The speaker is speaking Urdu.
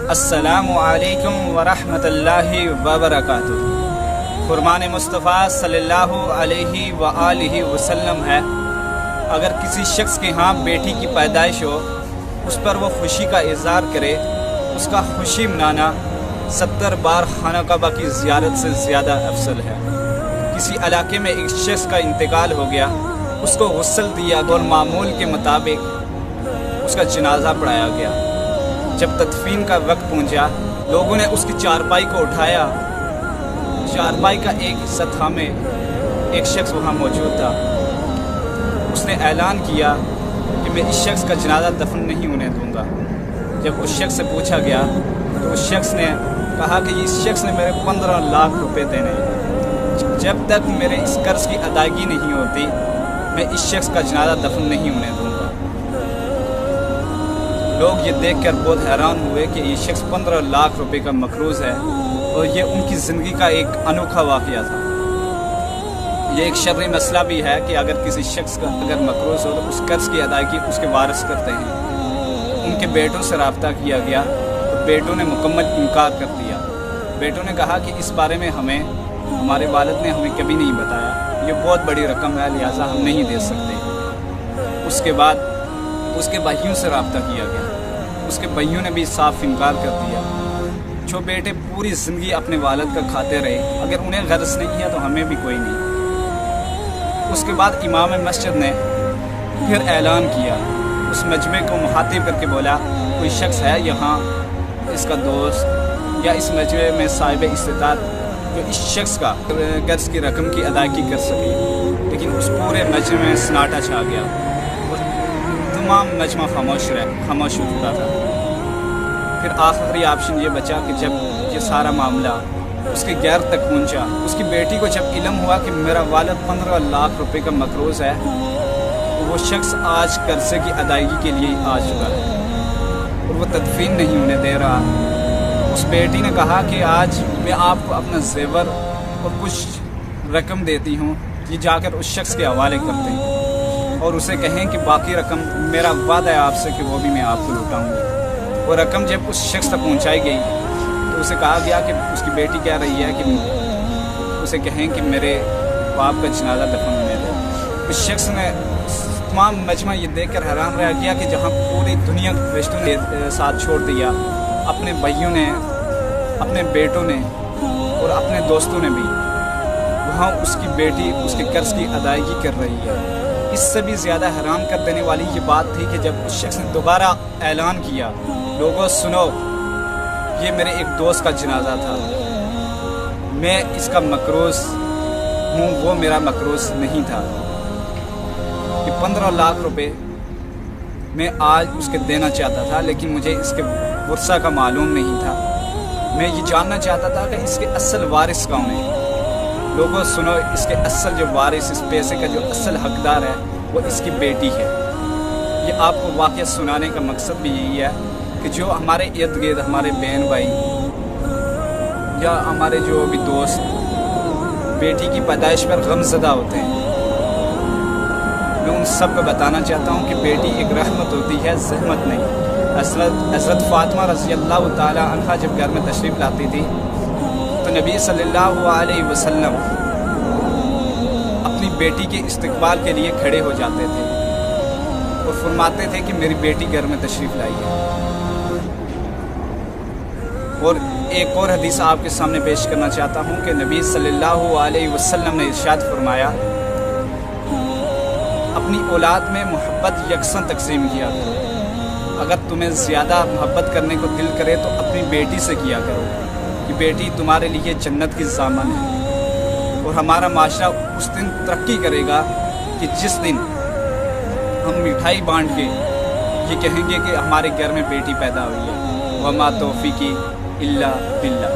السلام علیکم ورحمۃ اللہ وبرکاتہ۔ فرمان مصطفیٰ صلی اللہ علیہ وآلہ وسلم ہے، اگر کسی شخص کے ہاں بیٹی کی پیدائش ہو، اس پر وہ خوشی کا اظہار کرے، اس کا خوشی منانا 70 بار خانہ کعبہ کی زیارت سے زیادہ افضل ہے۔ کسی علاقے میں ایک شخص کا انتقال ہو گیا، اس کو غسل دیا اور معمول کے مطابق اس کا جنازہ پڑھایا گیا۔ جب تدفین کا وقت پہنچا، لوگوں نے اس کی چارپائی کو اٹھایا۔ چارپائی کا ایک حصہ تھامے ایک شخص وہاں موجود تھا۔ اس نے اعلان کیا کہ میں اس شخص کا جنازہ دفن نہیں ہونے دوں گا۔ جب اس شخص سے پوچھا گیا تو اس شخص نے کہا کہ اس شخص نے میرے 15 لاکھ روپے دینے ہیں، جب تک میرے اس قرض کی ادائیگی نہیں ہوتی میں اس شخص کا جنازہ دفن نہیں ہونے دوں گا۔ لوگ یہ دیکھ کر بہت حیران ہوئے کہ یہ شخص 15 لاکھ روپے کا مقروض ہے، اور یہ ان کی زندگی کا ایک انوکھا واقعہ تھا۔ یہ ایک شرعی مسئلہ بھی ہے کہ اگر کسی شخص کا اگر مقروض ہو تو اس قرض کی ادائیگی اس کے وارث کرتے ہیں۔ ان کے بیٹوں سے رابطہ کیا گیا تو بیٹوں نے مکمل انکار کر دیا۔ بیٹوں نے کہا کہ اس بارے میں ہمارے والد نے ہمیں کبھی نہیں بتایا، یہ بہت بڑی رقم ہے، لہٰذا ہم نہیں دے سکتے۔ اس کے بعد اس کے بھائیوں سے رابطہ کیا گیا، اس کے بھائیوں نے بھی صاف انکار کر دیا۔ جو بیٹے پوری زندگی اپنے والد کا کھاتے رہے، اگر انہیں غرض نہیں ہے تو ہمیں بھی کوئی نہیں۔ اس کے بعد امام مسجد نے پھر اعلان کیا، اس مجمع کو مخاطب کر کے بولا، کوئی شخص ہے یہاں اس کا دوست یا اس مجمع میں صاحب استطاعت جو اس شخص کا قرض کی رقم کی ادائیگی کر سکے؟ لیکن اس پورے مجمع میں سناٹا چھا گیا، تمام مجمع خاموش ہو چکا تھا۔ پھر آخری آپشن یہ بچا کہ جب یہ سارا معاملہ اس کے غیر تک پہنچا، اس کی بیٹی کو جب علم ہوا کہ میرا والد 15 لاکھ روپے کا مقروض ہے، تو وہ شخص آج قرضے کی ادائیگی کے لیے آ چکا ہے اور وہ تدفین نہیں ہونے دے رہا۔ اس بیٹی نے کہا کہ آج میں آپ کو اپنا زیور اور کچھ رقم دیتی ہوں، یہ جا کر اس شخص کے حوالے کرتے ہیں اور اسے کہیں کہ باقی رقم میرا وعدہ ہے آپ سے کہ وہ بھی میں آپ کو لوٹاؤں گی۔ وہ رقم جب اس شخص تک پہنچائی گئی تو اسے کہا گیا کہ اس کی بیٹی کہہ رہی ہے کہ اسے کہیں کہ میرے باپ کا جنازہ دفن ہونے دے۔ اس شخص نے تمام مجمع یہ دیکھ کر حیران رہ گیا کہ جہاں پوری دنیا رشتوں نے ساتھ چھوڑ دیا، اپنے بھائیوں نے، اپنے بیٹوں نے اور اپنے دوستوں نے بھی، وہاں اس کی بیٹی اس کے قرض کی ادائیگی کر رہی ہے۔ اس سے بھی زیادہ حیران کر دینے والی یہ بات تھی کہ جب اس شخص نے دوبارہ اعلان کیا، لوگوں سنو، یہ میرے ایک دوست کا جنازہ تھا، میں اس کا مقروض ہوں، وہ میرا مقروض نہیں تھا۔ کہ 15 لاکھ روپے میں آج اس کے دینا چاہتا تھا، لیکن مجھے اس کے ورثہ کا معلوم نہیں تھا۔ میں یہ جاننا چاہتا تھا کہ اس کے اصل وارث کون ہیں۔ لوگوں سنو، اس کے اصل جو وارث، اس پیسے کا جو اصل حقدار ہے وہ اس کی بیٹی ہے۔ یہ آپ کو واقعہ سنانے کا مقصد بھی یہی ہے کہ جو ہمارے ارد گرد ہمارے بہن بھائی یا ہمارے جو بھی دوست بیٹی کی پیدائش پر غم زدہ ہوتے ہیں، میں ان سب کو بتانا چاہتا ہوں کہ بیٹی ایک رحمت ہوتی ہے، زحمت نہیں۔ حضرت فاطمہ رضی اللہ تعالی عنہا جب گھر میں تشریف لاتی تھی تو نبی صلی اللہ علیہ وسلم اپنی بیٹی کے استقبال کے لیے کھڑے ہو جاتے تھے اور فرماتے تھے کہ میری بیٹی گھر میں تشریف لائی ہے۔ اور ایک اور حدیث آپ کے سامنے پیش کرنا چاہتا ہوں کہ نبی صلی اللہ علیہ وسلم نے ارشاد فرمایا، اپنی اولاد میں محبت یکساں تقسیم کیا کرو، اگر تمہیں زیادہ محبت کرنے کو دل کرے تو اپنی بیٹی سے کیا کرو، کہ بیٹی تمہارے لیے جنت کی ضامن ہے۔ اور ہمارا معاشرہ اس دن ترقی کرے گا کہ جس دن ہم مٹھائی بانٹ کے یہ کہیں گے کہ ہمارے گھر میں بیٹی پیدا ہوئی ہے۔ وما توفیقی الا باللہ۔